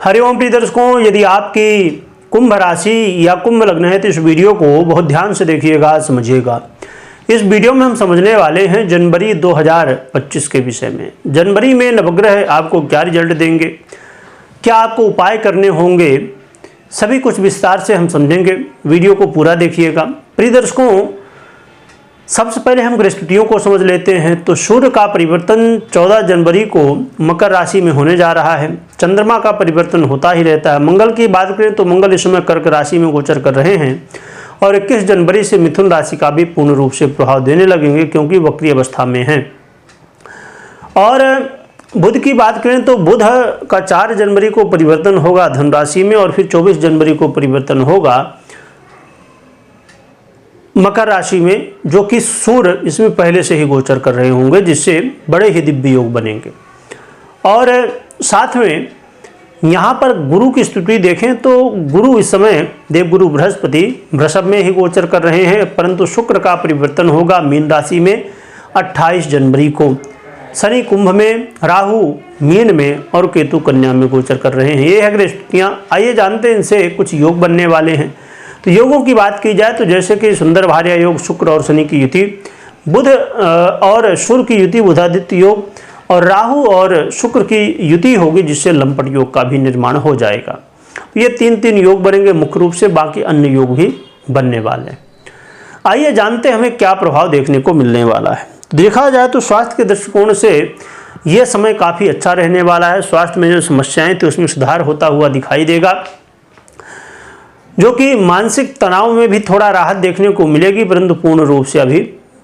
हरिओम प्रिय दर्शकों, यदि आपकी कुंभ राशि या कुंभ लग्न है तो इस वीडियो को बहुत ध्यान से देखिएगा, समझिएगा। इस वीडियो में हम समझने वाले हैं जनवरी 2025 के विषय में। जनवरी में नवग्रह आपको क्या रिजल्ट देंगे, क्या आपको उपाय करने होंगे, सभी कुछ विस्तार से हम समझेंगे। वीडियो को पूरा देखिएगा। प्रिय दर्शकों, सबसे पहले हम ग्रहस्थितियों को समझ लेते हैं। तो सूर्य का परिवर्तन 14 जनवरी को मकर राशि में होने जा रहा है। चंद्रमा का परिवर्तन होता ही रहता है। मंगल की बात करें तो मंगल इस समय कर्क राशि में गोचर कर रहे हैं और 21 जनवरी से मिथुन राशि का भी पूर्ण रूप से प्रभाव देने लगेंगे, क्योंकि वक्री अवस्था में हैं। और बुध की बात करें तो बुध का 4 जनवरी को परिवर्तन होगा धनु राशि में और फिर 24 जनवरी को परिवर्तन होगा मकर राशि में, जो कि सूर्य इसमें पहले से ही गोचर कर रहे होंगे, जिससे बड़े ही दिव्य योग बनेंगे। और साथ में यहाँ पर गुरु की स्थिति देखें तो गुरु इस समय देवगुरु बृहस्पति वृषभ में ही गोचर कर रहे हैं, परंतु शुक्र का परिवर्तन होगा मीन राशि में 28 जनवरी को। शनि कुंभ में, राहु मीन में और केतु कन्या में गोचर कर रहे हैं। ये है ग्रहस्थितियाँ। आइए जानते हैं इनसे कुछ योग बनने वाले हैं। तो योगों की बात की जाए तो जैसे कि सुंदर भार्या योग, शुक्र और शनि की युति, बुध और सूर्य की युति बुधादित्य योग, और राहु और शुक्र की युति होगी, जिससे लंपट योग का भी निर्माण हो जाएगा। ये 3 योग बनेंगे मुख्य रूप से, बाकी अन्य योग भी बनने वाले हैं। आइए जानते हैं हमें क्या प्रभाव देखने को मिलने वाला है। देखा जाए तो स्वास्थ्य के दृष्टिकोण से यह समय काफ़ी अच्छा रहने वाला है। स्वास्थ्य में जो समस्याएं थी उसमें सुधार होता हुआ दिखाई देगा, जो कि मानसिक तनाव में भी थोड़ा राहत देखने को मिलेगी, परंतु पूर्ण रूप से अभी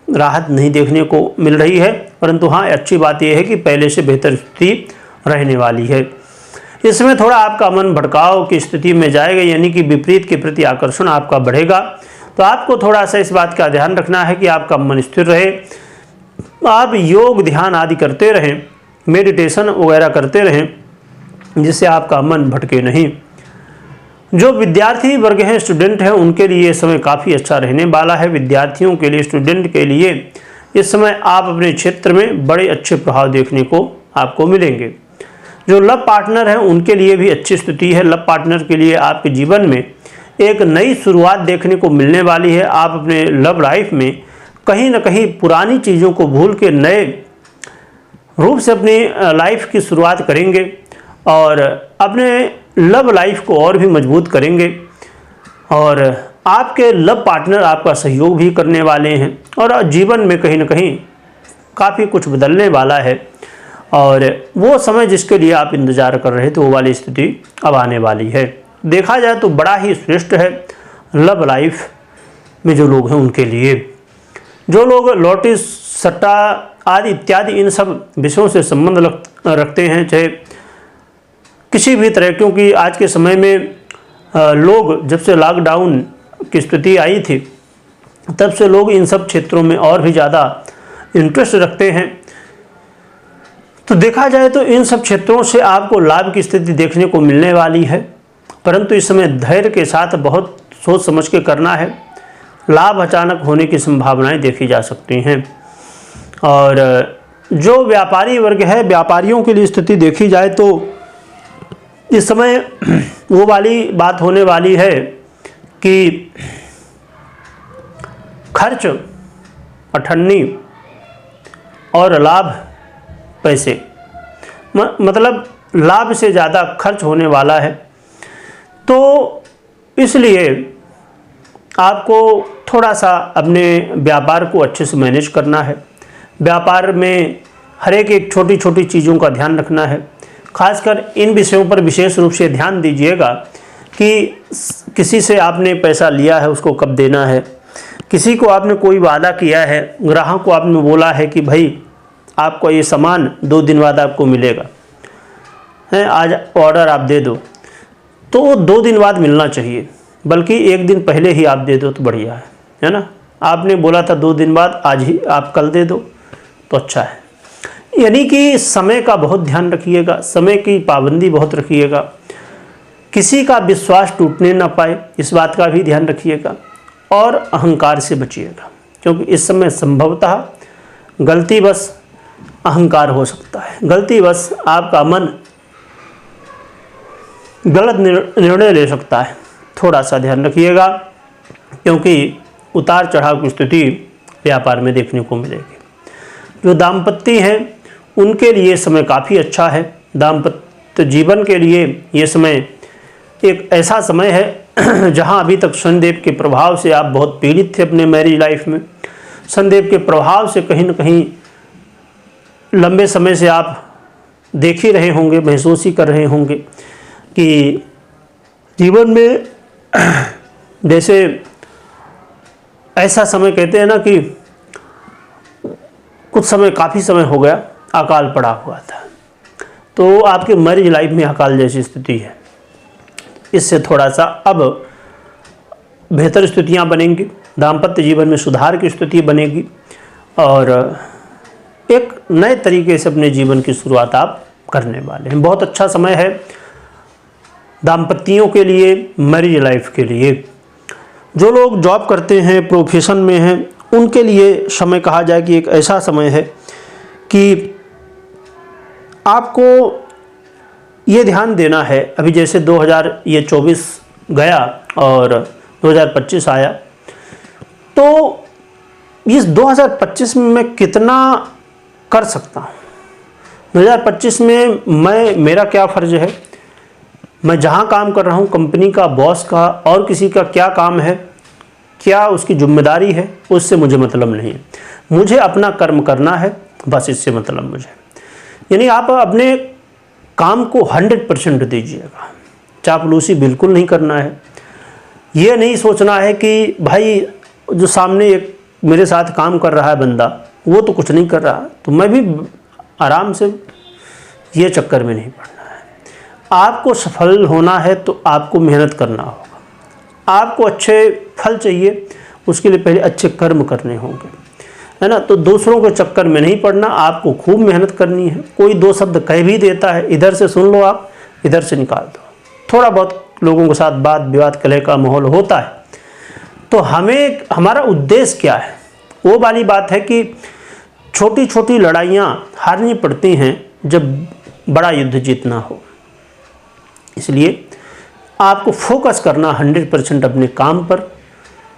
राहत नहीं देखने को मिल रही है। परंतु हाँ, अच्छी बात यह है कि पहले से बेहतर स्थिति रहने वाली है। इसमें थोड़ा आपका मन भटकाव की स्थिति में जाएगा, यानी कि विपरीत के प्रति आकर्षण आपका बढ़ेगा। तो आपको थोड़ा सा इस बात का ध्यान रखना है कि आपका मन स्थिर रहे, आप योग ध्यान आदि करते रहें, मेडिटेशन वगैरह करते रहें, जिससे आपका मन भटके नहीं। जो विद्यार्थी वर्ग हैं, स्टूडेंट हैं, उनके लिए इस समय काफ़ी अच्छा रहने वाला है। विद्यार्थियों के लिए, स्टूडेंट के लिए इस समय आप अपने क्षेत्र में बड़े अच्छे प्रभाव देखने को आपको मिलेंगे। जो लव पार्टनर हैं उनके लिए भी अच्छी स्थिति है। लव पार्टनर के लिए आपके जीवन में एक नई शुरुआत देखने को मिलने वाली है। आप अपने लव लाइफ में कहीं ना कहीं पुरानी चीज़ों को भूल के नए रूप से अपनी लाइफ की शुरुआत करेंगे और अपने लव लाइफ को और भी मजबूत करेंगे। और आपके लव पार्टनर आपका सहयोग भी करने वाले हैं और जीवन में कहीं ना कहीं काफ़ी कुछ बदलने वाला है। और वो समय जिसके लिए आप इंतज़ार कर रहे थे, वो वाली स्थिति अब आने वाली है। देखा जाए तो बड़ा ही श्रेष्ठ है लव लाइफ में जो लोग हैं उनके लिए। जो लोग लॉटरी, सट्टा आदि इत्यादि इन सब विषयों से संबंध रखते हैं, चाहे किसी भी तरह, क्योंकि आज के समय में लोग जब से लॉकडाउन की स्थिति आई थी तब से लोग इन सब क्षेत्रों में और भी ज़्यादा इंटरेस्ट रखते हैं। तो देखा जाए तो इन सब क्षेत्रों से आपको लाभ की स्थिति देखने को मिलने वाली है, परंतु इस समय धैर्य के साथ बहुत सोच समझ के करना है। लाभ अचानक होने की संभावनाएं देखी जा सकती हैं। और जो व्यापारी वर्ग है, व्यापारियों के लिए स्थिति देखी जाए तो इस समय वो वाली बात होने वाली है कि खर्च, अठन्नी और लाभ पैसे, मतलब लाभ से ज़्यादा खर्च होने वाला है। तो इसलिए आपको थोड़ा सा अपने व्यापार को अच्छे से मैनेज करना है। व्यापार में हर एक छोटी छोटी चीज़ों का ध्यान रखना है। खासकर इन विषयों पर विशेष रूप से ध्यान दीजिएगा कि किसी से आपने पैसा लिया है उसको कब देना है, किसी को आपने कोई वादा किया है, ग्राहक को आपने बोला है कि भाई आपको ये सामान 2 दिन बाद आपको मिलेगा, है आज ऑर्डर आप दे दो, तो वो 2 दिन बाद मिलना चाहिए, बल्कि 1 दिन पहले ही आप दे दो तो बढ़िया है ना। आपने बोला था 2 दिन बाद, आज ही आप कल दे दो तो अच्छा है। यानी कि समय का बहुत ध्यान रखिएगा, समय की पाबंदी बहुत रखिएगा, किसी का विश्वास टूटने ना पाए इस बात का भी ध्यान रखिएगा और अहंकार से बचिएगा, क्योंकि इस समय संभवतः गलतीवश अहंकार हो सकता है, गलतीवश आपका मन गलत निर्णय ले सकता है। थोड़ा सा ध्यान रखिएगा, क्योंकि उतार चढ़ाव की स्थिति व्यापार में देखने को मिलेगी। जो दाम्पत्य हैं उनके लिए समय काफ़ी अच्छा है। दाम्पत्य जीवन के लिए ये समय एक ऐसा समय है जहां अभी तक शनिदेव के प्रभाव से आप बहुत पीड़ित थे अपने मैरिज लाइफ में। शनिदेव के प्रभाव से कहीं न कहीं लंबे समय से आप देख ही रहे होंगे, महसूस ही कर रहे होंगे कि जीवन में जैसे ऐसा समय कहते हैं ना कि कुछ समय, काफ़ी समय हो गया अकाल पड़ा हुआ था, तो आपके मैरिज लाइफ में अकाल जैसी स्थिति है। इससे थोड़ा सा अब बेहतर स्थितियां बनेंगी, दाम्पत्य जीवन में सुधार की स्थिति बनेगी और एक नए तरीके से अपने जीवन की शुरुआत आप करने वाले हैं। बहुत अच्छा समय है दाम्पत्यों के लिए, मैरिज लाइफ के लिए। जो लोग जॉब करते हैं, प्रोफेशन में हैं, उनके लिए समय कहा जाए कि एक ऐसा समय है कि आपको ये ध्यान देना है। अभी जैसे 2024 गया और 2025 आया, तो इस 2025 में मैं कितना कर सकता हूँ। 2025 में मेरा क्या फ़र्ज है, मैं जहाँ काम कर रहा हूँ, कंपनी का, बॉस का और किसी का क्या काम है, क्या उसकी जिम्मेदारी है, उससे मुझे मतलब नहीं है। मुझे अपना कर्म करना है, बस इससे मतलब मुझे। यानी आप अपने काम को 100% दीजिएगा, चापलूसी बिल्कुल नहीं करना है। ये नहीं सोचना है कि भाई जो सामने एक मेरे साथ काम कर रहा है बंदा, वो तो कुछ नहीं कर रहा, तो मैं भी आराम से, ये चक्कर में नहीं पड़ना है। आपको सफल होना है तो आपको मेहनत करना होगा। आपको अच्छे फल चाहिए, उसके लिए पहले अच्छे कर्म करने होंगे, है ना। तो दूसरों के चक्कर में नहीं पड़ना, आपको खूब मेहनत करनी है। कोई दो शब्द कह भी देता है, इधर से सुन लो, आप इधर से निकाल दो। थोड़ा बहुत लोगों के साथ वाद विवाद, कलह का माहौल होता है, तो हमारा उद्देश्य क्या है, वो वाली बात है कि छोटी छोटी लड़ाइयाँ हारनी पड़ती हैं जब बड़ा युद्ध जीतना हो। इसलिए आपको फोकस करना 100% अपने काम पर।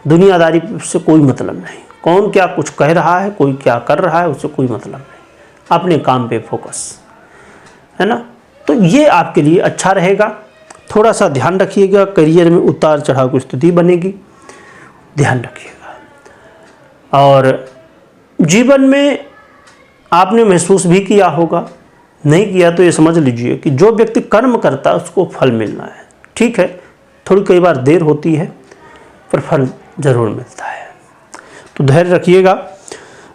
दुनियादारी से कोई मतलब नहीं, कौन क्या कुछ कह रहा है, कोई क्या कर रहा है, उससे कोई मतलब नहीं। अपने काम पे फोकस, है ना। तो ये आपके लिए अच्छा रहेगा। थोड़ा सा ध्यान रखिएगा, करियर में उतार चढ़ाव की स्थिति बनेगी, ध्यान रखिएगा। और जीवन में आपने महसूस भी किया होगा, नहीं किया तो ये समझ लीजिए कि जो व्यक्ति कर्म करता है उसको फल मिलना है। ठीक है, थोड़ी कई बार देर होती है, पर फल जरूर मिलता है। तो धैर्य रखिएगा।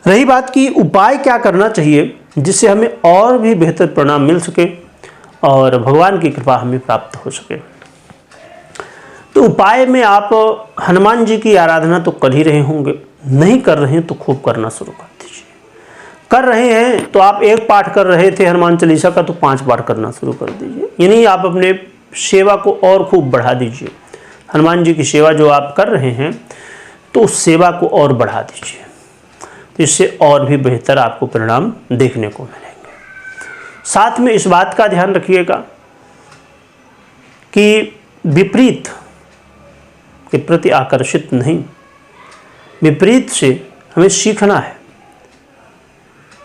रही बात कि उपाय क्या करना चाहिए जिससे हमें और भी बेहतर परिणाम मिल सके और भगवान की कृपा हमें प्राप्त हो सके, तो उपाय में आप हनुमान जी की आराधना तो कर ही रहे होंगे, नहीं कर रहे हैं तो खूब करना शुरू कर दीजिए। कर रहे हैं तो आप 1 पाठ कर रहे थे हनुमान चालीसा का, तो 5 पाठ करना शुरू कर दीजिए। यानी आप अपने सेवा को और खूब बढ़ा दीजिए। हनुमान जी की सेवा जो आप कर रहे हैं, तो उस सेवा को और बढ़ा दीजिए, तो इससे और भी बेहतर आपको परिणाम देखने को मिलेंगे। साथ में इस बात का ध्यान रखिएगा कि विपरीत के प्रति आकर्षित नहीं, विपरीत से हमें सीखना है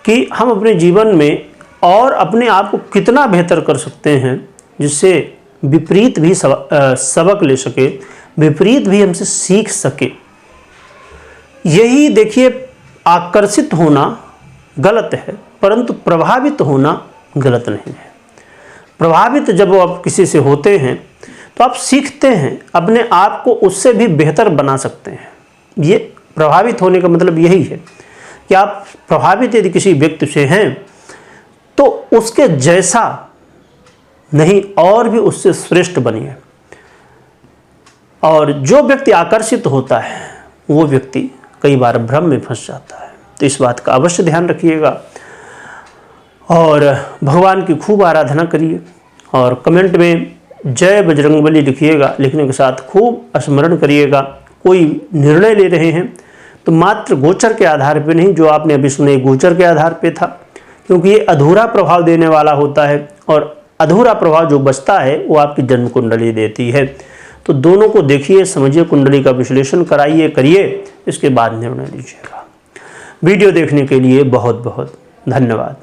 कि हम अपने जीवन में और अपने आप को कितना बेहतर कर सकते हैं, जिससे विपरीत भी सबक ले सके, विपरीत भी हमसे सीख सके। यही देखिए, आकर्षित होना गलत है, परंतु प्रभावित होना गलत नहीं है। प्रभावित जब आप किसी से होते हैं तो आप सीखते हैं, अपने आप को उससे भी बेहतर बना सकते हैं। ये प्रभावित होने का मतलब यही है कि आप प्रभावित यदि किसी व्यक्ति से हैं तो उसके जैसा नहीं, और भी उससे श्रेष्ठ बनिए। और जो व्यक्ति आकर्षित होता है वो व्यक्ति कई बार भ्रम में फंस जाता है, तो इस बात का अवश्य ध्यान रखिएगा और भगवान की खूब आराधना करिए। और कमेंट में जय बजरंगबली लिखिएगा, लिखने के साथ खूब स्मरण करिएगा। कोई निर्णय ले रहे हैं तो मात्र गोचर के आधार पे नहीं, जो आपने अभी सुने गोचर के आधार पे था, क्योंकि ये अधूरा प्रभाव देने वाला होता है और अधूरा प्रभाव जो बचता है वो आपकी जन्म कुंडली देती है। तो दोनों को देखिए, समझिए, कुंडली का विश्लेषण कराइए, करिए, इसके बाद निर्णय लीजिएगा। वीडियो देखने के लिए बहुत बहुत धन्यवाद।